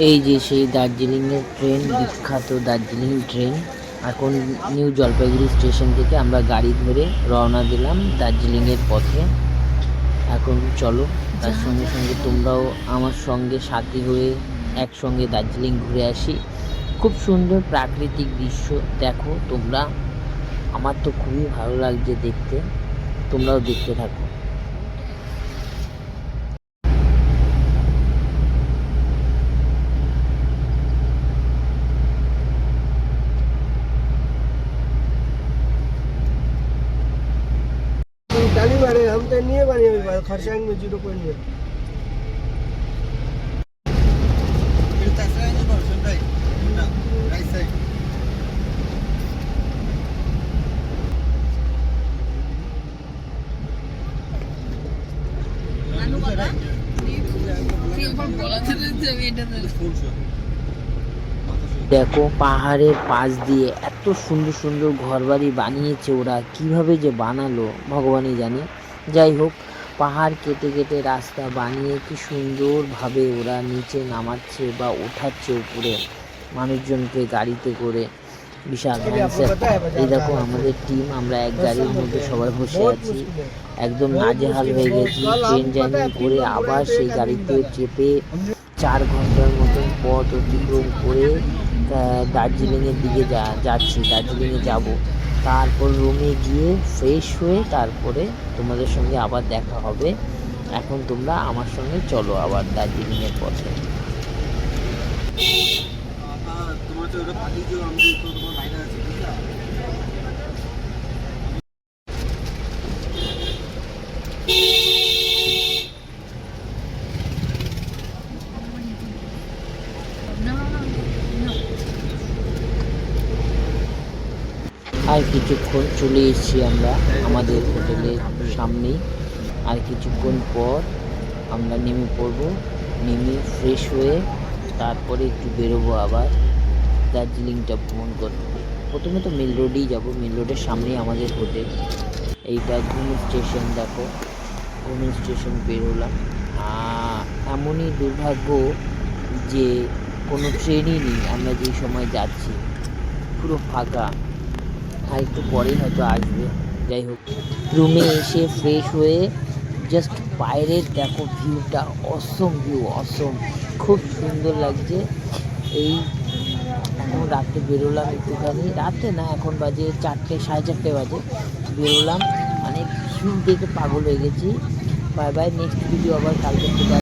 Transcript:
এই যে সেই দার্জিলিংয়ের ট্রেন, বিখ্যাত দার্জিলিং ট্রেন। এখন নিউ জলপাইগুড়ি স্টেশন থেকে আমরা গাড়ি ধরে রওনা দিলাম দার্জিলিংয়ের পথে। এখন চলো তার সঙ্গে সঙ্গে তোমরাও আমার সঙ্গে সাথী হয়ে একসঙ্গে দার্জিলিং ঘুরে আসি। খুব সুন্দর প্রাকৃতিক দৃশ্য দেখো তোমরা, আমার তো খুবই ভালো লাগছে দেখতে, তোমরাও দেখতে থাকো। डाली मारे हम तो नहीं बने अभी खरसांग में 0.1 দেখো পাহাড়ের পাশ দিয়ে এত সুন্দর সুন্দর ঘরবাড়ি বানিয়েছে ওরা, কিভাবে যে বানালো ভগবানই জানে। যাই হোক, পাহাড় কেটে কেটে রাস্তা বানিয়ে কি সুন্দরভাবে ওরা নিচে নামাচ্ছে বা ওঠাচ্ছে উপরে মানুষজনকে গাড়িতে করে। বিশাল কনসেপ্ট। এই দেখো আমাদের টিম, আমরা এক গাড়ির মধ্যে সবাই বসে আছি, একদম নাজেহাল হয়ে গেছি ট্রেন জার্নি করে। আবার সেই গাড়িতে চেপে 4 ঘন্টার মতন পথ অতিক্রম করে দার্জিলিংয়ের দিকে যাচ্ছি, দার্জিলিংয়ে যাব। তারপর রুমে গিয়ে ফ্রেশ হয়ে তারপরে তোমাদের সঙ্গে আবার দেখা হবে। এখন তোমরা আমার সঙ্গে চলো আবার দার্জিলিংয়ের পথে। আর কিছুক্ষণ চলে এসেছি আমরা আমাদের হোটেলের সামনেই। আর কিছুক্ষণ পর আমরা নেমে পড়ব, নেমে ফ্রেশ হয়ে তারপরে একটু বেরোবো আবার দার্জিলিংটা ভ্রমণ করতে। প্রথমে তো মেল রোডেই যাবো, মেল রোডের সামনেই আমাদের হোটেল। এইটা ঘুম স্টেশন, দেখো ঘুম স্টেশন বেরোলাম। এমনই দুর্ভাগ্য যে কোনো ট্রেনই নেই, আমরা যেই সময় যাচ্ছি পুরো ফাঁকা। আর একটু পরেই হয়তো আসবে। যাই হোক, রুমে এসে ফ্রেশ হয়ে জাস্ট বাইরের দেখো ভিউটা, অসম ভিউ, অসম, খুব সুন্দর লাগছে। এই এখন রাতে বেরোলাম একটুখানি, রাতে না এখন বাজে 4টে, 4:30 বাজে বেরোলাম, মানে ভিউ দেখে পাগল হয়ে গেছি। বাই বাই, নেক্সট ভিডিও আবার কালকে থেকে।